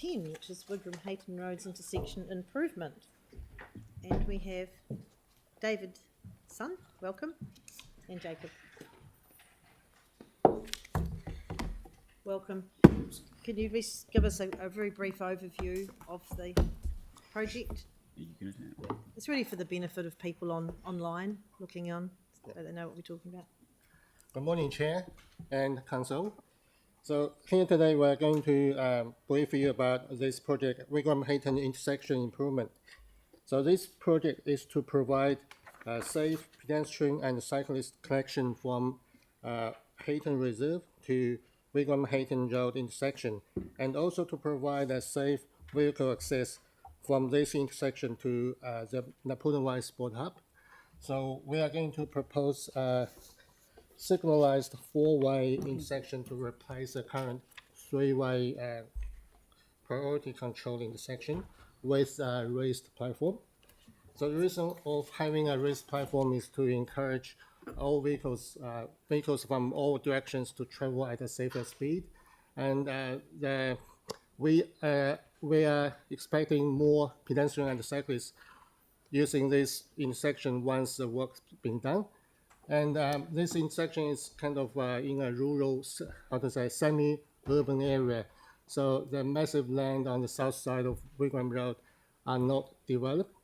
10, which is Wigram Hayton Roads intersection improvement. And we have David Sun, welcome, and Jacob. Welcome. Can you give us a very brief overview of the project? It's really for the benefit of people online looking on, so they know what we're talking about. Good morning, Chair and Council. So here today we're going to brief you about this project, Wigram Hayton intersection improvement. So this project is to provide safe pedestrian and cyclist connection from Hayton Reserve to Wigram Hayton Road intersection, and also to provide a safe vehicle access from this intersection to the Napoleon Sport Hub. So we are going to propose signalized four-way intersection to replace the current three-way priority control intersection with a raised platform. So the reason of having a raised platform is to encourage all vehicles from all directions to travel at a safer speed, and we are expecting more pedestrian and cyclists using this intersection once the work's been done. And this intersection is kind of in a rural, semi-urban area. So the massive land on the south side of Wigram Road are not developed,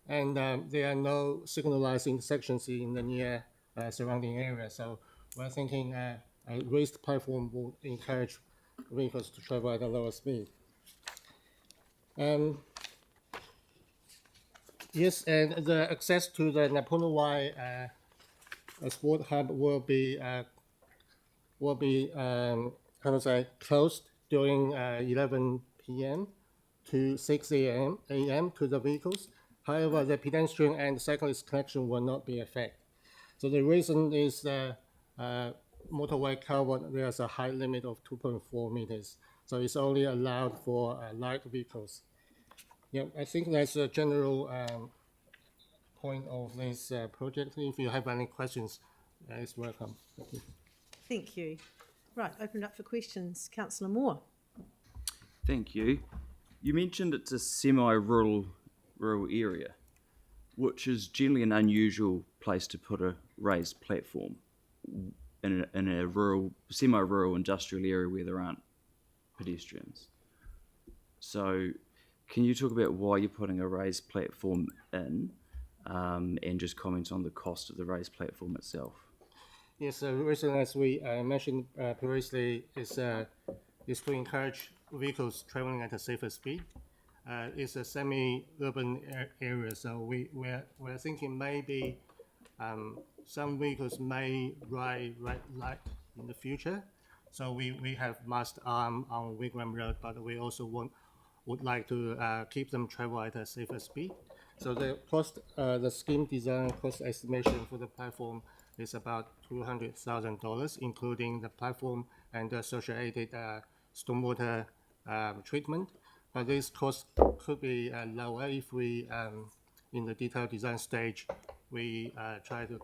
and there are no signalized intersections in the near surrounding area. So we're thinking a raised platform will encourage vehicles to travel at a lower speed. Yes, and the access to the Napoleon Sport Hub will be closed during 11 p.m. to 6 a.m. to the vehicles. However, the pedestrian and cyclist connection will not be affected. So the reason is the motorway covered, there's a height limit of 2.4 meters. So it's only allowed for light vehicles. Yeah, I think that's a general point of this project. If you have any questions, it's welcome. Thank you. Thank you. Right, open it up for questions. Councillor Moore. Thank you. You mentioned it's a semi-rural area, which is generally an unusual place to put a raised platform in a rural, semi-rural industrial area where there aren't pedestrians. So can you talk about why you're putting a raised platform in, and just comment on the cost of the raised platform itself? Yes, the reason, as we mentioned previously, is to encourage vehicles traveling at a safer speed. It's a semi-urban area, so we're thinking maybe some vehicles may ride light in the future. So we have mast arm on Wigram Road, but we also would like to keep them travel at a safer speed. So the cost, the scheme design cost estimation for the platform is about $200,000, including the platform and the associated stormwater treatment. But this cost could be lower if we, in the detailed design stage, we try to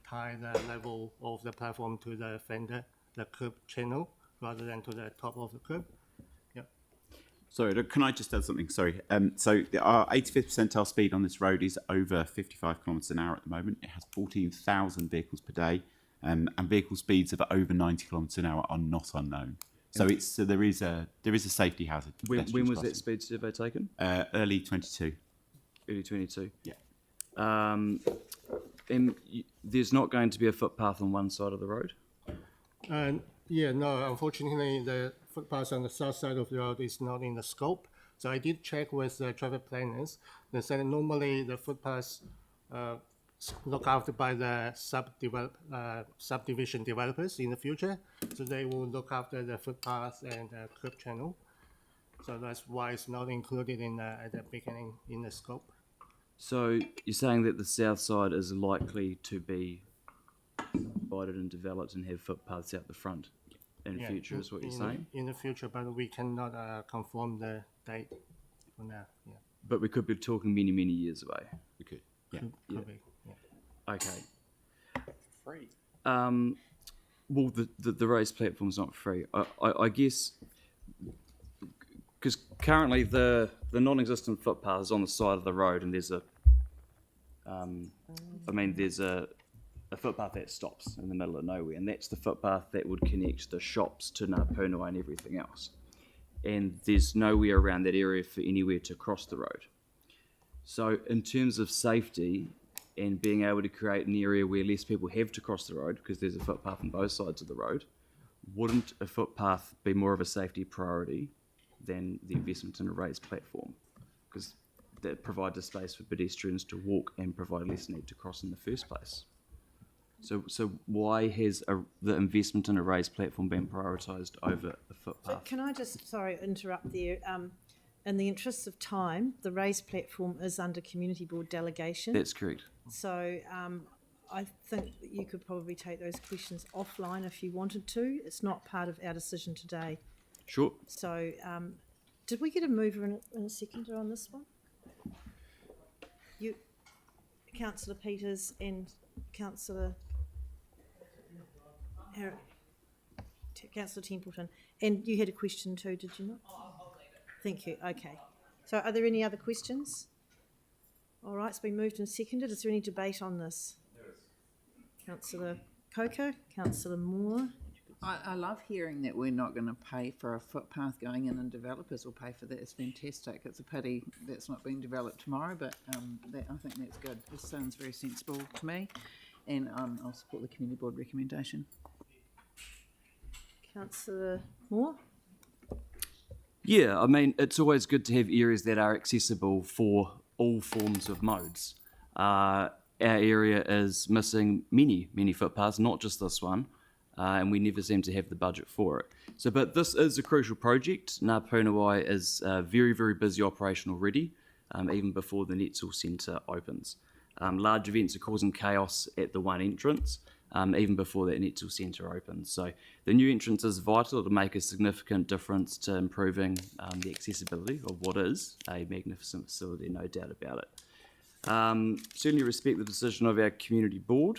tie the level of the platform to the fender, the curb channel, rather than to the top of the curb. Sorry, can I just add something? Sorry. So our 85th percentile speed on this road is over 55 kilometres an hour at the moment. It has 14,000 vehicles per day, and vehicle speeds of over 90 kilometres an hour are not unknown. So there is a safety hazard. When was that speed survey taken? Early 22. Early 22. Yeah. And there's not going to be a footpath on one side of the road? Yeah, no, unfortunately, the footpath on the south side of the road is not in the scope. So I did check with the traffic planners. They said normally the footpaths looked after by the subdivision developers in the future. So they will look after the footpath and the curb channel. So that's why it's not included in at the beginning in the scope. So you're saying that the south side is likely to be divided and developed and have footpaths out the front in the future, is what you're saying? In the future, but we cannot confirm the date for now. Yeah. But we could be talking many, many years away. We could. Yeah. Could be. Yeah. Okay. Free. Well, the raised platform's not free. I guess, because currently the non-existent footpath is on the side of the road, and there's there's a footpath that stops in the middle of nowhere, and that's the footpath that would connect the shops to Ngā Pūnawa and everything else. And there's nowhere around that area for anywhere to cross the road. So in terms of safety and being able to create an area where less people have to cross the road, because there's a footpath on both sides of the road, wouldn't a footpath be more of a safety priority than the investment in a raised platform? Because that provides a space for pedestrians to walk and provide less need to cross in the first place. So why has the investment in a raised platform been prioritised over a footpath? Can I just, interrupt there? In the interests of time, the raised platform is under community board delegation. That's correct. So I think that you could probably take those questions offline if you wanted to. It's not part of our decision today. Sure. So did we get a mover and a seconder on this one? You, Councillor Peters and Councillor Templeton. And you had a question too, did you not? Thank you. Okay. So are there any other questions? All right, it's been moved and seconded. Is there any debate on this? There is. Councillor Coker, Councillor Moore. I love hearing that we're not going to pay for a footpath going in and developers will pay for that. It's fantastic. It's a pity that's not being developed tomorrow, but I think that's good. This sounds very sensible to me, and I'll support the community board recommendation. Councillor Moore. Yeah, I mean, it's always good to have areas that are accessible for all forms of modes. Our area is missing many footpaths, not just this one, and we never seem to have the budget for it. So, but this is a crucial project. Ngā Pūnawa is a very, very busy operation already, even before the Netzel Centre opens. Large events are causing chaos at the one entrance, even before that Netzel Centre opens. So the new entrance is vital to make a significant difference to improving the accessibility of what is a magnificent facility, no doubt about it. Certainly respect the decision of our community board,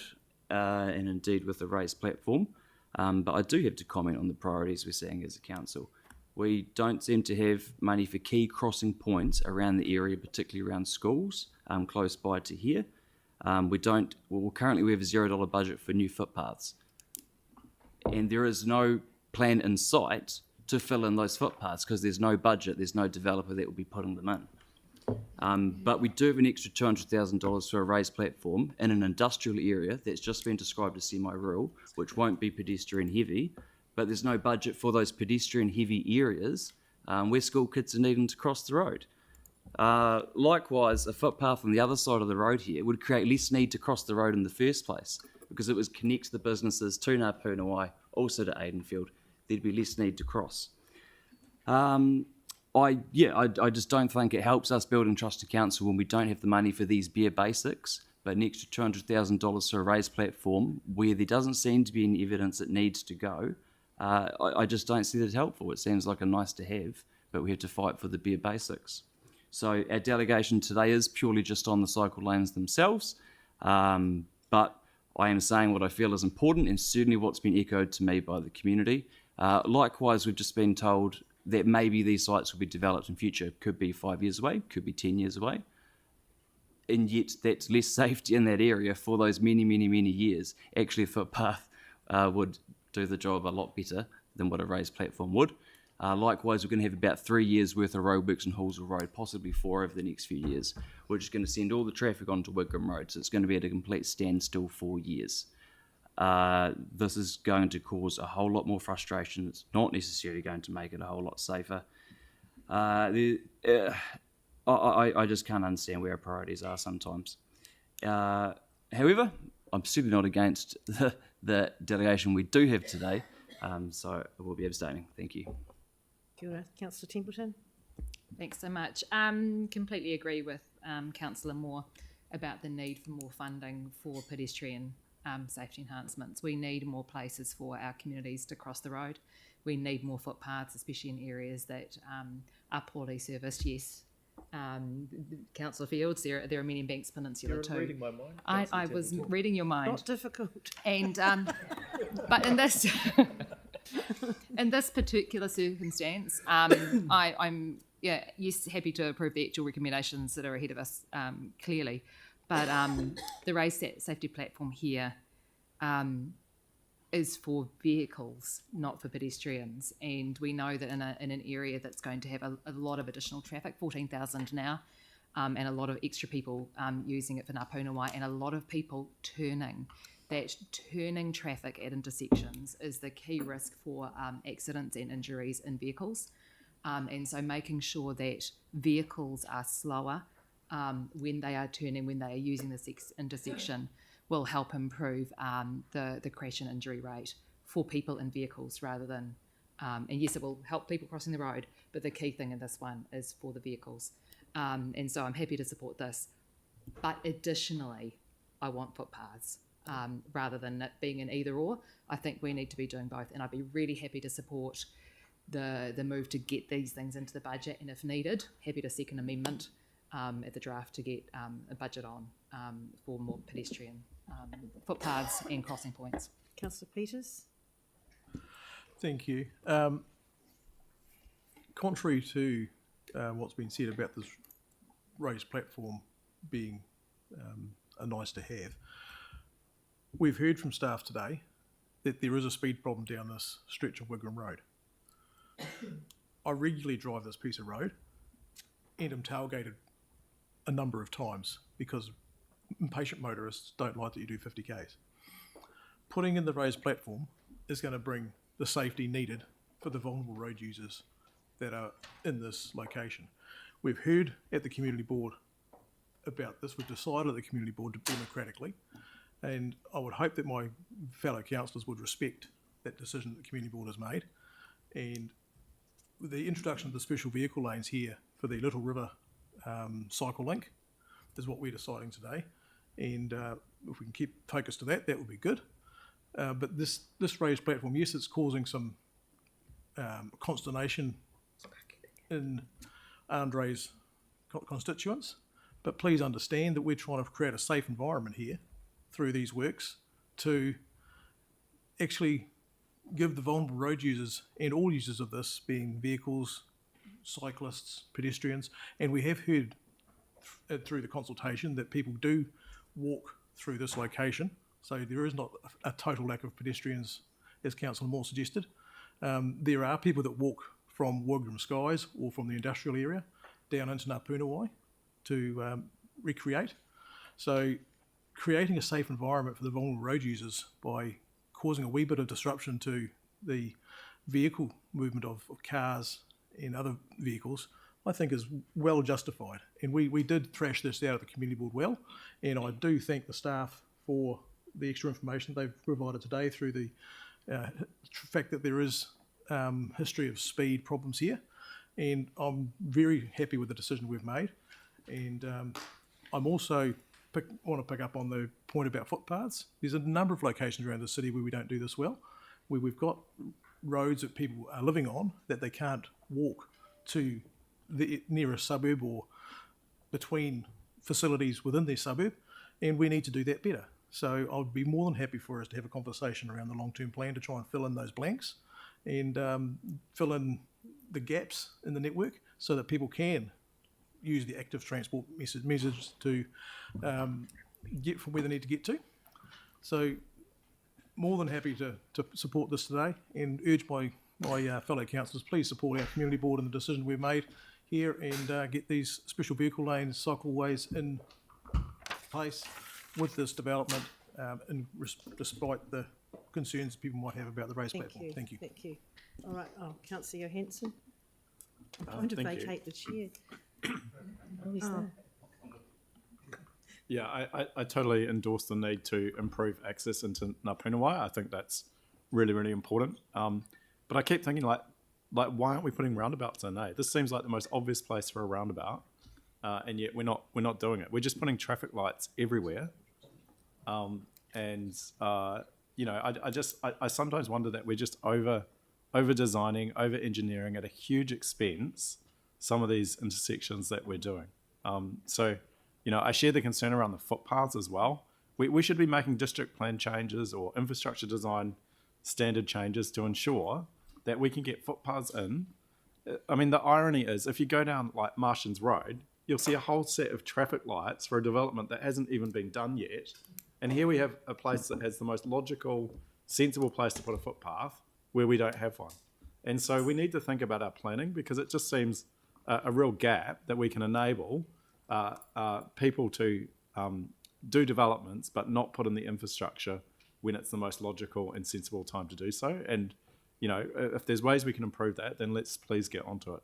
and indeed with the raised platform, but I do have to comment on the priorities we're seeing as a council. We don't seem to have money for key crossing points around the area, particularly around schools, close by to here. Currently we have a $0 budget for new footpaths. And there is no plan in sight to fill in those footpaths because there's no budget, there's no developer that will be putting them in. But we do have an extra $200,000 for a raised platform in an industrial area that's just been described as semi-rural, which won't be pedestrian heavy, but there's no budget for those pedestrian heavy areas where school kids are needing to cross the road. Likewise, a footpath on the other side of the road here would create less need to cross the road in the first place because it would connect the businesses to Ngā Pūnawa, also to Aidenfield. There'd be less need to cross. I just don't think it helps us build and trust a council when we don't have the money for these bare basics, but an extra $200,000 for a raised platform where there doesn't seem to be any evidence it needs to go. I just don't see that helpful. It seems like a nice to have, but we have to fight for the bare basics. So our delegation today is purely just on the cycle lanes themselves, but I am saying what I feel is important and certainly what's been echoed to me by the community. Likewise, we've just been told that maybe these sites will be developed in future. Could be 5 years away, could be 10 years away. And yet that's less safety in that area for those many years. Actually, a footpath would do the job a lot better than what a raised platform would. Likewise, we're going to have about 3 years worth of roadworks on Halswell Road, possibly 4 over the next few years, which is going to send all the traffic onto Wigram Road. So it's going to be at a complete standstill 4 years. This is going to cause a whole lot more frustration. It's not necessarily going to make it a whole lot safer. I just can't understand where our priorities are sometimes. However, I'm certainly not against the delegation we do have today, so I will be abstaining. Thank you. Kia ora. Councillor Templeton. Thanks so much. Completely agree with Councillor Moore about the need for more funding for pedestrian safety enhancements. We need more places for our communities to cross the road. We need more footpaths, especially in areas that are poorly serviced, yes. Councillor Fields, there are many in Banks Peninsula too. You're reading my mind. I was reading your mind. Not difficult. And but in this In this particular circumstance, I'm happy to approve the actual recommendations that are ahead of us clearly, but the raised safety platform here is for vehicles, not for pedestrians, and we know that in an area that's going to have a lot of additional traffic, 14,000 now, and a lot of extra people using it for Ngāpunawai, and a lot of people turning. That turning traffic at intersections is the key risk for accidents and injuries in vehicles. And so making sure that vehicles are slower when they are turning, when they are using this intersection, will help improve the crash and injury rate for people in vehicles rather than, and yes, it will help people crossing the road, but the key thing in this one is for the vehicles. And so I'm happy to support this. But additionally, I want footpaths. Rather than it being an either or, I think we need to be doing both, and I'd be really happy to support the move to get these things into the budget, and if needed, happy to second amendment at the draft to get a budget on for more pedestrian footpaths and crossing points. Councillor Peters? Thank you. Contrary to what's been said about this raised platform being a nice to have, we've heard from staff today that there is a speed problem down this stretch of Wigram Road. I regularly drive this piece of road and am tailgated a number of times because impatient motorists don't like that you do 50 k's. Putting in the raised platform is going to bring the safety needed for the vulnerable road users that are in this location. We've heard at the community board about this. We've decided at the community board democratically, and I would hope that my fellow councillors would respect that decision that the community board has made. And with the introduction of the special vehicle lanes here for the Little River cycle link is what we're deciding today. And if we can keep focused to that, that would be good. But this raised platform, yes, it's causing some consternation in Andre's constituents, but please understand that we're trying to create a safe environment here through these works to actually give the vulnerable road users and all users of this, being vehicles, cyclists, pedestrians, and we have heard through the consultation that people do walk through this location, so there is not a total lack of pedestrians, as Councillor Moore suggested. There are people that walk from Wigram Skies or from the industrial area down into Ngāpunawai to recreate. So creating a safe environment for the vulnerable road users by causing a wee bit of disruption to the vehicle movement of cars and other vehicles, I think is well justified. And we did thrash this out at the community board well, and I do thank the staff for the extra information they've provided today through the fact that there is history of speed problems here, and I'm very happy with the decision we've made. And I'm also want to pick up on the point about footpaths. There's a number of locations around the city where we don't do this well, where we've got roads that people are living on that they can't walk to the nearest suburb or between facilities within their suburb, and we need to do that better. So I would be more than happy for us to have a conversation around the long-term plan to try and fill in those blanks and fill in the gaps in the network so that people can use the active transport measures to get from where they need to get to. So more than happy to support this today, and urge my fellow councillors, please support our community board and the decision we've made here, and get these special vehicle lanes, cycleways in place with this development, despite the concerns people might have about the raised platform. Thank you. Thank you. All right. Oh, Councillor Johansson. I'm going to vacate the chair. Oh, he's there. Yeah, I totally endorse the need to improve access into Ngāpunawai. I think that's really, really important. But I keep thinking, like why aren't we putting roundabouts in? This seems like the most obvious place for a roundabout, and yet we're not doing it. We're just putting traffic lights everywhere, I sometimes wonder that we're just over designing, over engineering at a huge expense some of these intersections that we're doing. I share the concern around the footpaths as well. We should be making district plan changes or infrastructure design standard changes to ensure that we can get footpaths in. I mean, the irony is, if you go down like Martians Road, you'll see a whole set of traffic lights for a development that hasn't even been done yet. And here we have a place that has the most logical, sensible place to put a footpath where we don't have one. And so we need to think about our planning, because it just seems a real gap that we can enable people to do developments but not put in the infrastructure when it's the most logical and sensible time to do so. And, you know, if there's ways we can improve that, then let's please get onto it.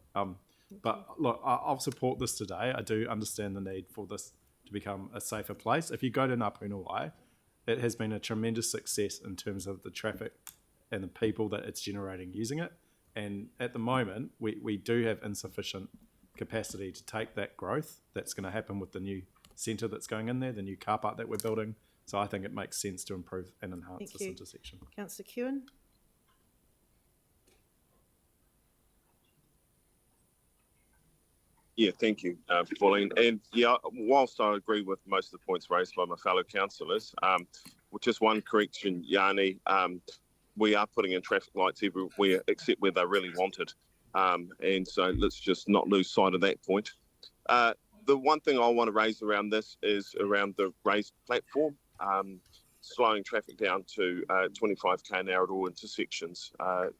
But look, I'll support this today. I do understand the need for this to become a safer place. If you go to Ngāpunuwai, it has been a tremendous success in terms of the traffic and the people that it's generating using it. And at the moment, we do have insufficient capacity to take that growth that's going to happen with the new centre that's going in there, the new car park that we're building. So I think it makes sense to improve and enhance Thank this you. intersection. Councillor Kewen? Yeah, thank you, Pauline. And yeah, whilst I agree with most of the points raised by my fellow councillors, with just one correction, Yanni, we are putting in traffic lights everywhere except where they're really wanted. And so let's just not lose sight of that point. The one thing I want to raise around this is around the raised platform. Slowing traffic down to 25k an hour at all intersections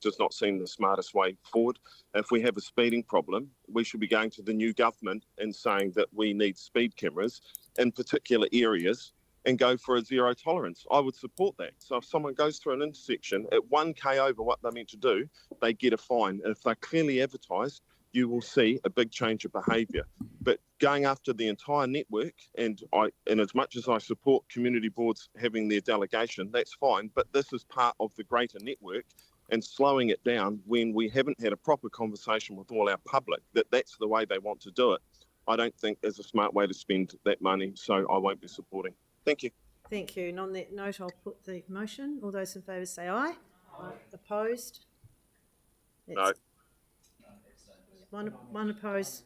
does not seem the smartest way forward. If we have a speeding problem, we should be going to the new government and saying that we need speed cameras in particular areas and go for a zero tolerance. I would support that. So if someone goes through an intersection at 1k over what they're meant to do, they get a fine. And if they're clearly advertised, you will see a big change of behaviour. But going after the entire network, and as much as I support community boards having their delegation, that's fine, but this is part of the greater network, and slowing it down when we haven't had a proper conversation with all our public that that's the way they want to do it, I don't think is a smart way to spend that money, so I won't be supporting. Thank you. Thank you. And on that note, I'll put the motion. All those in favour say aye. Aye. Opposed? No. One opposed.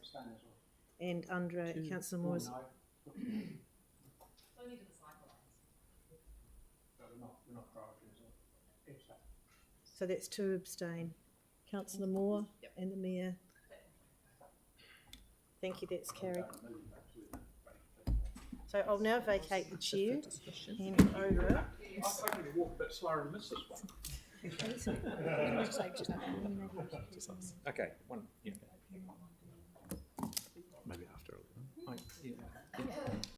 And Andre, Councillor Moore's. So that's 2 abstain. Councillor Moore and the Mayor. Thank you, that's carried. So I'll now vacate the chair, hand it over. I can walk a bit slower and miss this one. Okay, one. Yeah. Maybe after.